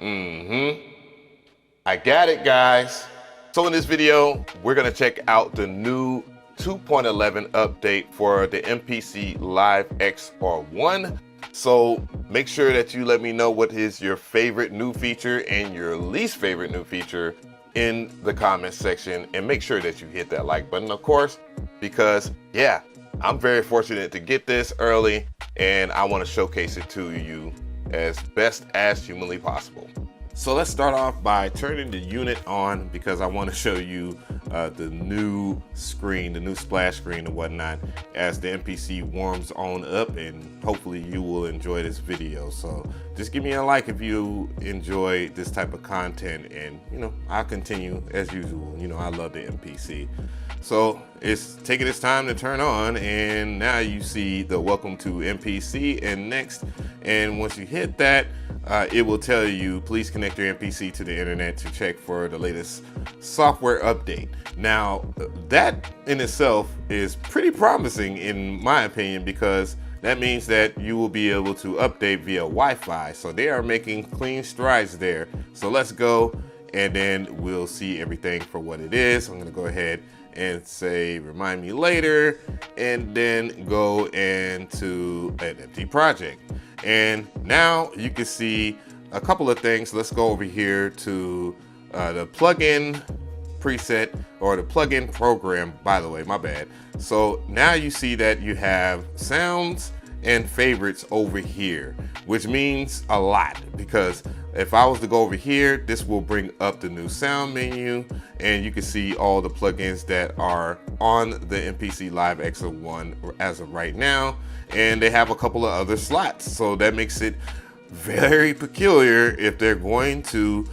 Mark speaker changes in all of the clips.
Speaker 1: I got it, guys. So in this video, we're gonna check out the new 2.11 update for the MPC Live XR1. So make sure that you let me know what is your favorite new feature and your least favorite new feature in the comments section, and make sure that you hit that like button, of course, because yeah, I'm very fortunate to get this early and I want to showcase it to you as best as humanly possible. So let's start off by turning the unit on because I want to show you the new screen, the new splash screen and whatnot as the MPC warms on up, and hopefully you will enjoy this video. So just give me a like if you enjoy this type of content, and I'll continue as usual. I love the MPC. So it's taking its time to turn on, and now you see the welcome to MPC and next, and once you hit that, it will tell you please connect your MPC to the internet to check for the latest software update. Now that in itself is pretty promising in my opinion, because that means that you will be able to update via Wi-Fi. So they are making clean strides there. So let's go, and then we'll see everything for what it is. I'm gonna go ahead and say remind me later, and then go into an empty project. And now you can see a couple of things. Let's go over here to the plugin preset, or the plugin program, by the way, my bad. So now you see that you have sounds and favorites over here, which means a lot, because if I was to go over here, this will bring up the new sound menu, and you can see all the plugins that are on the MPC Live XR1 as of right now, and they have a couple of other slots. So that makes it very peculiar if they're going to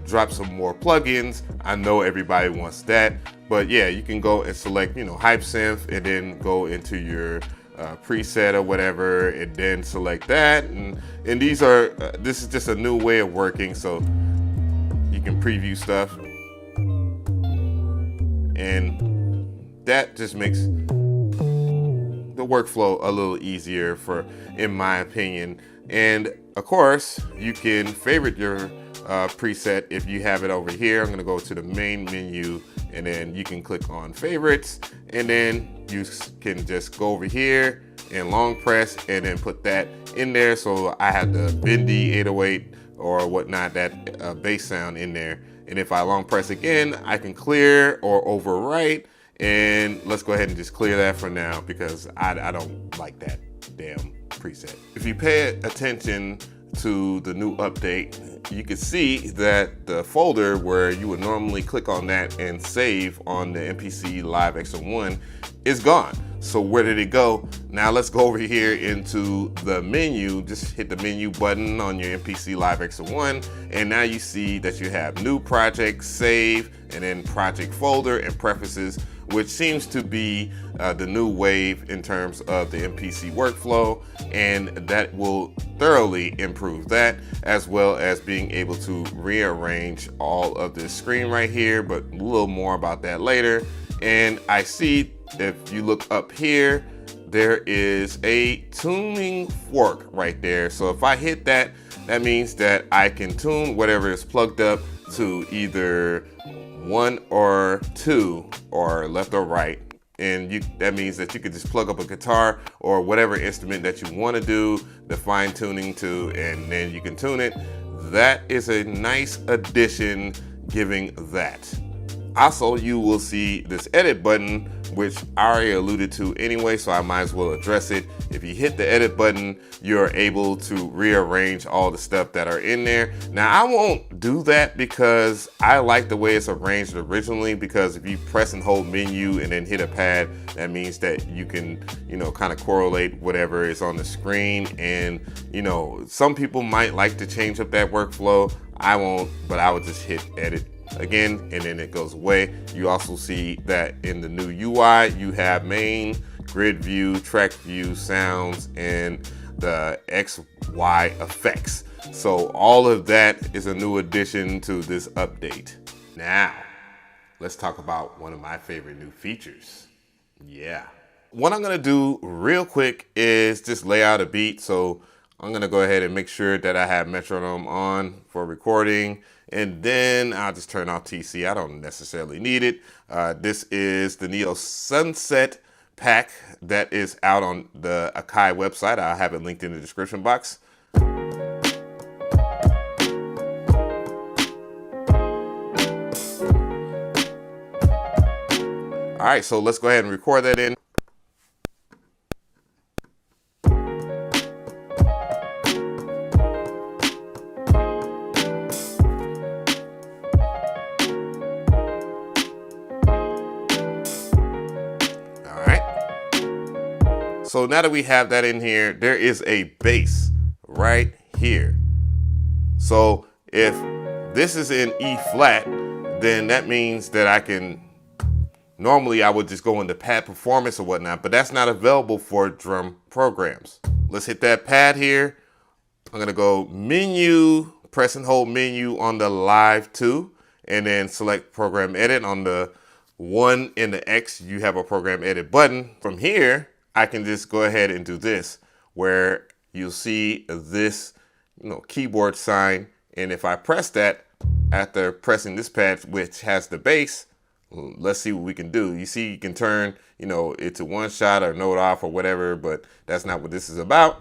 Speaker 1: drop some more plugins. I know everybody wants that, but yeah, you can go and select, Hype Synth, and then go into your preset or whatever, and then select that. And these are, this is just a new way of working, so you can preview stuff, and that just makes the workflow a little easier in my opinion. And of course, you can favorite your preset if you have it over here. I'm gonna go to the main menu, and then you can click on favorites, and then you can just go over here and long press and then put that in there. So I have the bendy 808 or whatnot, that bass sound in there. And if I long press again, I can clear or overwrite. And let's go ahead and just clear that for now, because I don't like that damn preset. If you pay attention to the new update, you can see that the folder where you would normally click on that and save on the MPC Live XR1 is gone. So where did it go? Now let's go over here into the menu. Just hit the menu button on your MPC Live XR1, and now you see that you have new project, save, and then project folder and preferences, which seems to be the new wave in terms of the MPC workflow, and that will thoroughly improve that, as well as being able to rearrange all of this screen right here, but a little more about that later. And I see, if you look up here, there is a tuning fork right there. So if I hit that, that means that I can tune whatever is plugged up to either 1 or 2, or left or right. And that means that you could just plug up a guitar or whatever instrument that you want to do the fine tuning to, and then you can tune it. That is a nice addition giving that. Also, you will see this edit button, which I already alluded to anyway, so I might as well address it. If you hit the edit button, you're able to rearrange all the stuff that are in there. Now, I won't do that because I like the way it's arranged originally, because if you press and hold menu and then hit a pad, that means that you can, kind of correlate whatever is on the screen. And, some people might like to change up that workflow. I won't, but I would just hit edit again, and then it goes away. You also see that in the new UI, you have main, grid view, track view, sounds, and the XY effects. So all of that is a new addition to this update. Now, let's talk about one of my favorite new features. Yeah. What I'm gonna do real quick is just lay out a beat. So I'm gonna go ahead and make sure that I have metronome on for recording, and then I'll just turn off TC. I don't necessarily need it. This is the Neo Sunset pack that is out on the AKAI website. I'll have it linked in the description box. All right, so let's go ahead and record that in. All right. So now that we have that in here, there is a bass right here. So if this is in E flat, then that means that I can, normally I would just go into pad performance or whatnot, but that's not available for drum programs. Let's hit that pad here. I'm gonna go menu, press and hold menu on the Live 2, and then select program edit. On the 1 in the X, you have a program edit button. From here, I can just go ahead and do this, where you'll see this, keyboard sign. And if I press that after pressing this pad, which has the bass, let's see what we can do. You see, you can turn, it to one shot or note off or whatever, but that's not what this is about.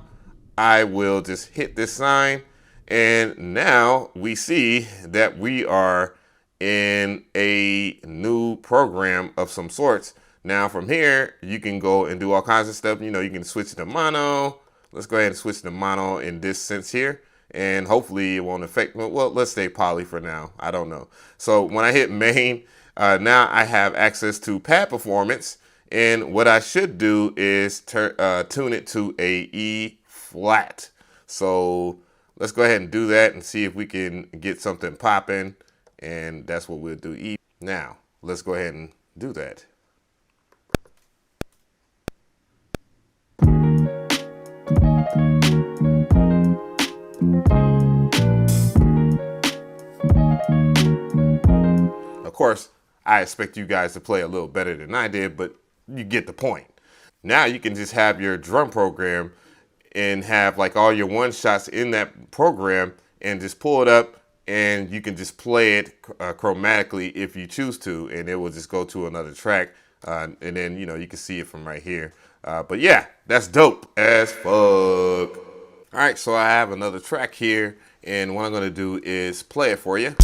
Speaker 1: I will just hit this sign, and now we see that we are in a new program of some sorts. Now from here, you can go and do all kinds of stuff. You can switch to mono. Let's go ahead and switch to mono in this sense here. And hopefully it won't affect, well, let's stay poly for now. I don't know. So when I hit main, now I have access to pad performance. And what I should do is tune it to a E flat. So let's go ahead and do that and see if we can get something popping. And that's what we'll do. E. Now, let's go ahead and do that. Of course, I expect you guys to play a little better than I did, but you get the point. Now you can just have your drum program and have like all your one shots in that program and just pull it up, and you can just play it chromatically if you choose to, and it will just go to another track. And then, you can see it from right here. But yeah, that's dope as fuck. All right, so I have another track here, and what I'm gonna do is play it for you.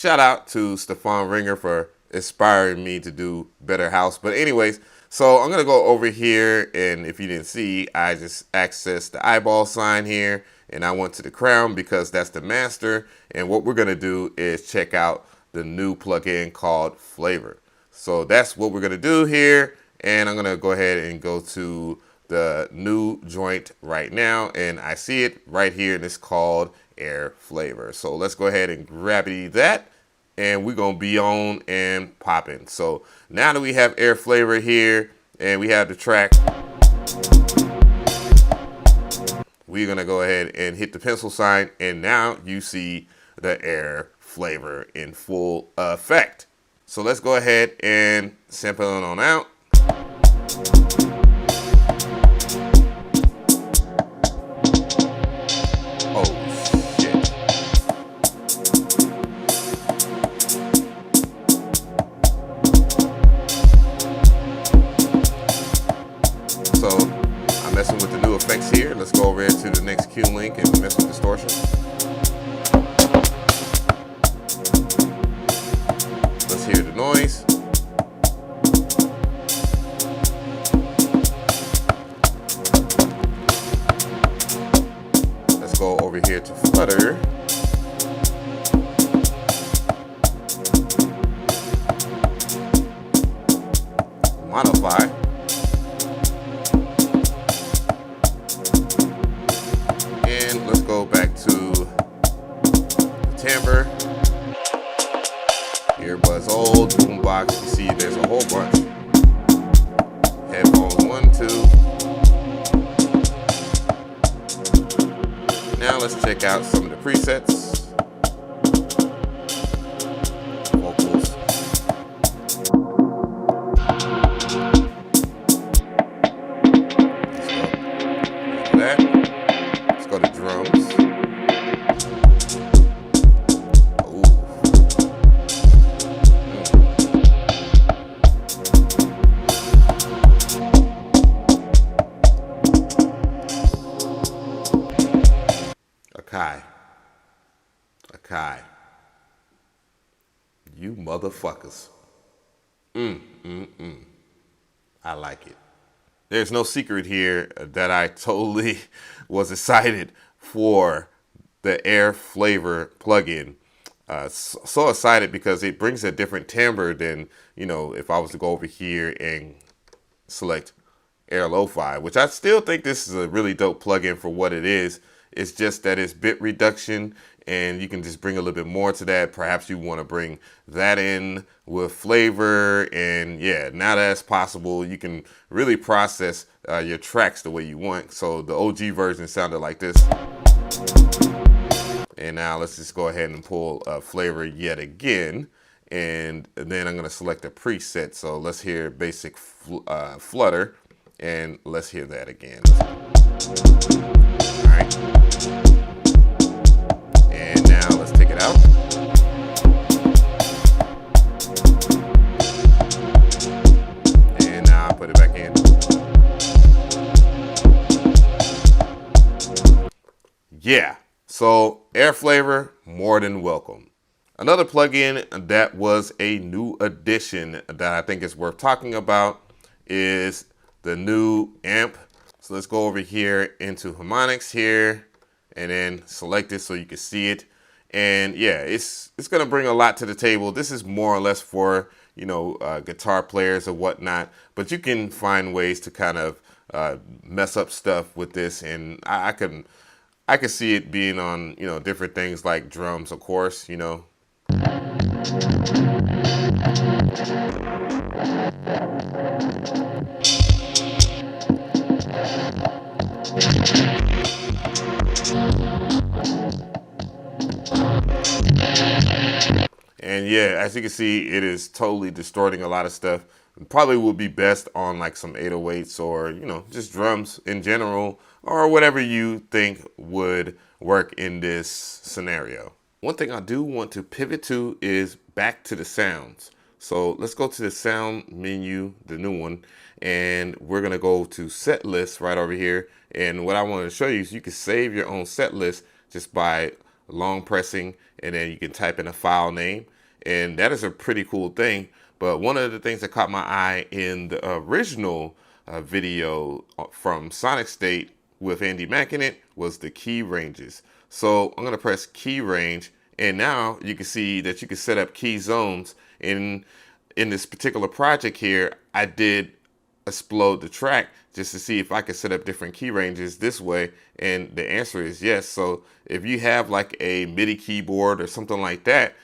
Speaker 1: Shout out to Stefan Ringer for inspiring me to do better house. But anyways, so I'm gonna go over here, and if you didn't see, I just accessed the eyeball sign here, and I went to the crown because that's the master. And what we're gonna do is check out the new plugin called Flavor. So that's what we're gonna do here, and I'm gonna go ahead and go to the new joint right now, and I see it right here, and it's called Air Flavor. So let's go ahead and gravity that, and we're gonna be on and popping. So now that we have Air Flavor here and we have the track, we're gonna go ahead and hit the pencil sign, and now you see the Air Flavor in full effect. So let's go ahead and sample it on out. So I'm messing with the new effects here. Let's go over to the next Q link and mess with distortion. Let's hear the noise. Let's go over here to Flutter. Modify. And let's go back to the timbre. Earbuds old, boombox. You see there's a whole bunch. Headphones 1, 2. Now let's check out some of the presets. Vocals. AKAI. AKAI. You motherfuckers. I like it. There's no secret here that I totally was excited for the Air Flavor plugin. So excited because it brings a different timbre than, you know, if I was to go over here and select Air Lo-Fi, which I still think this is a really dope plugin for what it is. It's just that it's bit reduction, and you can just bring a little bit more to that. Perhaps you want to bring that in with flavor, and yeah, now that's possible. You can really process your tracks the way you want. So the OG version sounded like this. And now let's just go ahead and pull flavor yet again. And then I'm going to select a preset. So let's hear basic flutter. And let's hear that again. All right. And now let's take it out. And now I'll put it back in. Yeah. So Air Flavor, more than welcome. Another plugin that was a new addition that I think is worth talking about is the new amp. So let's go over here into harmonics here and then select it so you can see it. And yeah, it's gonna bring a lot to the table. This is more or less for, you know, guitar players or whatnot, but you can find ways to kind of mess up stuff with this. And I can see it being on, you know, different things like drums, of course, you know. And yeah, as you can see, it is totally distorting a lot of stuff. It probably would be best on like some 808s or, you know, just drums in general, or whatever you think would work in this scenario. One thing I do want to pivot to is back to the sounds. So let's go to the sound menu, the new one, and we're gonna go to set list right over here. And what I wanted to show you is you can save your own set list just by long pressing, and then you can type in a file name. And that is a pretty cool thing. But one of the things that caught my eye in the original video from Sonic State with Andy Mack in it was the key ranges. So I'm gonna press key range, and now you can see that you can set up key zones. In this particular project here, I did explode the track just to see if I could set up different key ranges this way, and the answer is yes. So if you have like a MIDI keyboard or something like that,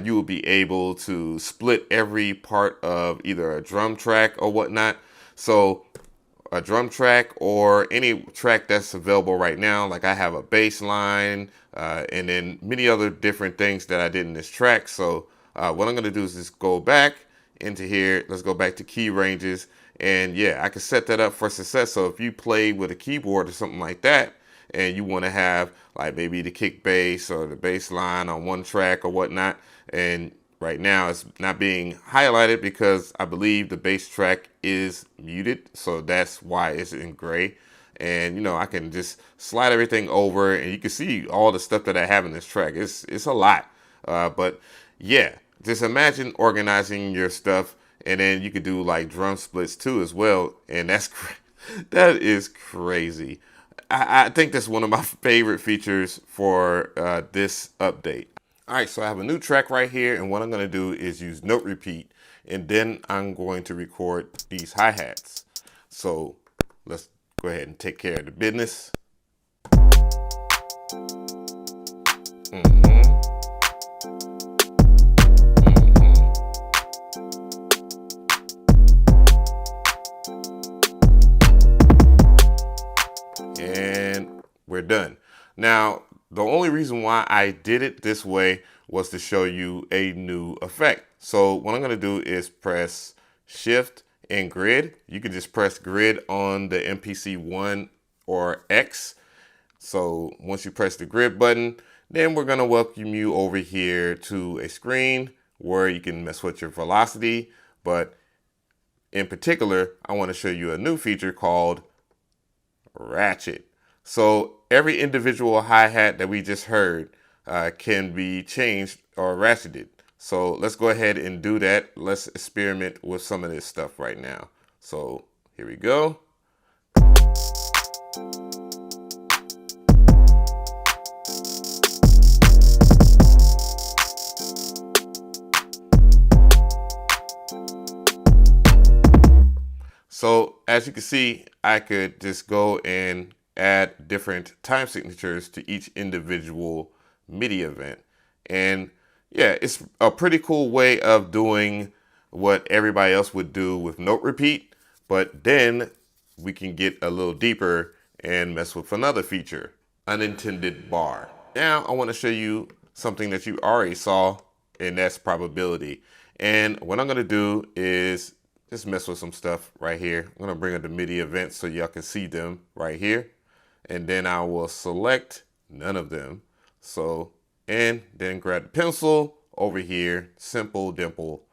Speaker 1: you will be able to split every part of either a drum track or whatnot. So a drum track or any track that's available right now, like I have a bass line and then many other different things that I did in this track. So what I'm gonna do is just go back into here. Let's go back to key ranges, and yeah, I can set that up for success. So if you play with a keyboard or something like that, and you want to have like maybe the kick bass or the bass line on one track or whatnot, and right now it's not being highlighted because I believe the bass track is muted, so that's why it's in gray. And you know, I can just slide everything over, and you can see all the stuff that I have in this track. It's a lot, but yeah, just imagine organizing your stuff, and then you could do like drum splits too as well, and that is crazy. I think that's one of my favorite features for this update. All right, so I have a new track right here, and what I'm gonna do is use note repeat, and then I'm going to record these hi-hats. So let's go ahead and take care of the business. And we're done. Now, the only reason why I did it this way was to show you a new effect. So what I'm gonna do is press Shift and Grid. You can just press Grid on the MPC 1 or X. So once you press the Grid button, then we're gonna welcome you over here to a screen where you can mess with your velocity. But in particular, I wanna show you a new feature called Ratchet. So every individual hi-hat that we just heard can be changed or ratcheted. So let's go ahead and do that. Let's experiment with some of this stuff right now. So here we go. So as you can see, I could just go and add different time signatures to each individual MIDI event. And yeah, it's a pretty cool way of doing what everybody else would do with note repeat, but then we can get a little deeper and mess with another feature, unintended bar. Now I want to show you something that you already saw, and that's probability. And what I'm going to do is just mess with some stuff right here. I'm going to bring up the MIDI events so y'all can see them right here. And then I will select none of them. So, and then grab the pencil over here, simple dimple.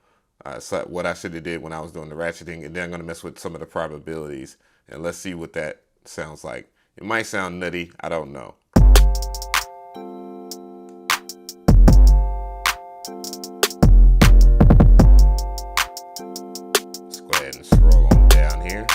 Speaker 1: So what I should have did when I was doing the ratcheting. And then I'm going to mess with some of the probabilities. And let's see what that sounds like. It might sound nutty. I don't know. And scroll on down here.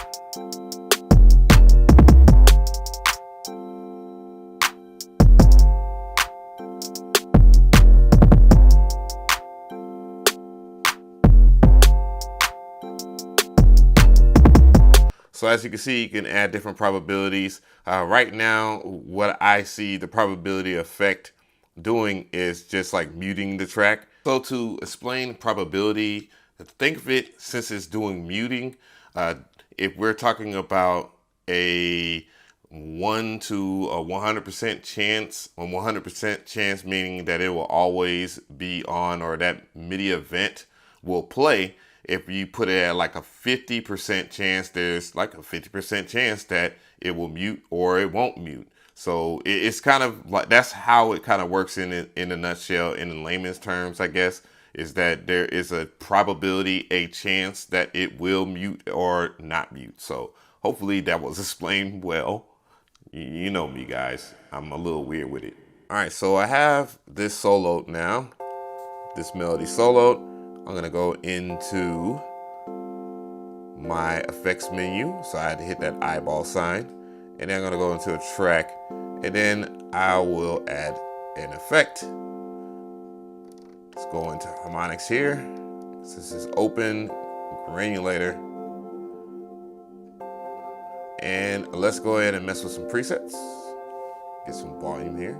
Speaker 1: So as you can see, you can add different probabilities. Right now, what I see the probability effect doing is just like muting the track. So to explain probability, think of it, since it's doing muting, if we're talking about a 1 to a 100% chance, or 100% chance meaning that it will always be on, or that MIDI event will play. If you put it at like a 50% chance, there's like a 50% chance that it will mute or it won't mute. So it's kind of like, that's how it kind of works in a nutshell, in layman's terms, I guess, is that there is a probability, a chance that it will mute or not mute. So hopefully that was explained well. You know me, guys, I'm a little weird with it. All right, so I have this soloed now, this melody soloed. I'm gonna go into my effects menu. So I had to hit that eyeball sign, and then I'm gonna go into a track, and then I will add an effect. Let's go into harmonics here. This is open, granulator. And let's go ahead and mess with some presets. Get some volume here.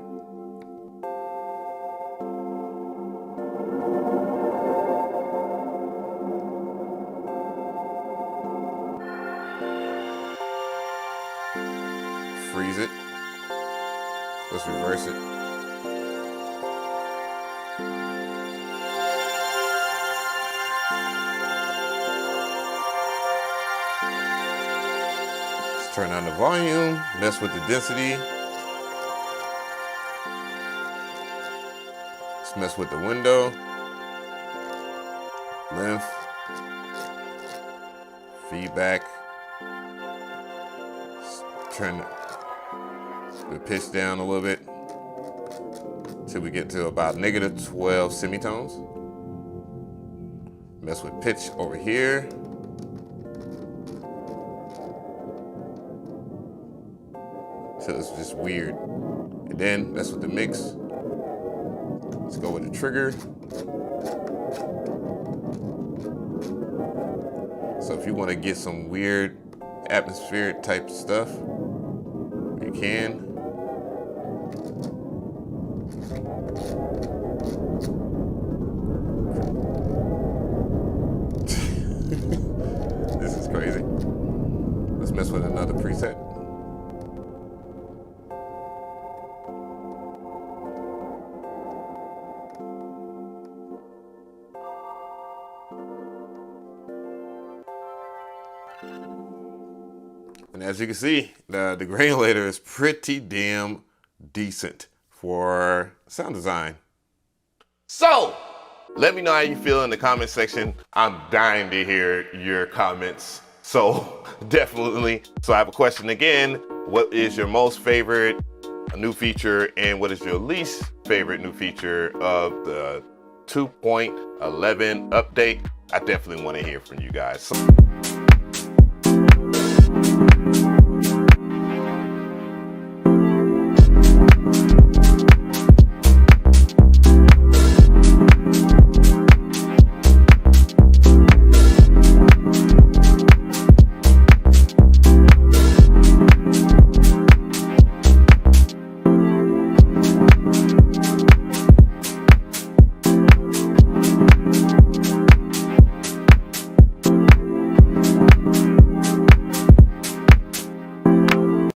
Speaker 1: Freeze it. Let's reverse it. Let's turn on the volume, mess with the density. Let's mess with the window, length, feedback. Let's turn the pitch down a little bit till we get to about -12 semitones. Mess with pitch over here. Till it's just weird. And then mess with the mix. Let's go with the trigger. So if you want to get some weird atmospheric type stuff, you can. This is crazy. Let's mess with another preset. And as you can see, the granulator is pretty damn decent for sound design. So, let me know how you feel in the comment section. I'm dying to hear your comments. So, definitely. So I have a question again. What is your most favorite new feature and what is your least favorite new feature of the 2.11 update. I definitely want to hear from you guys.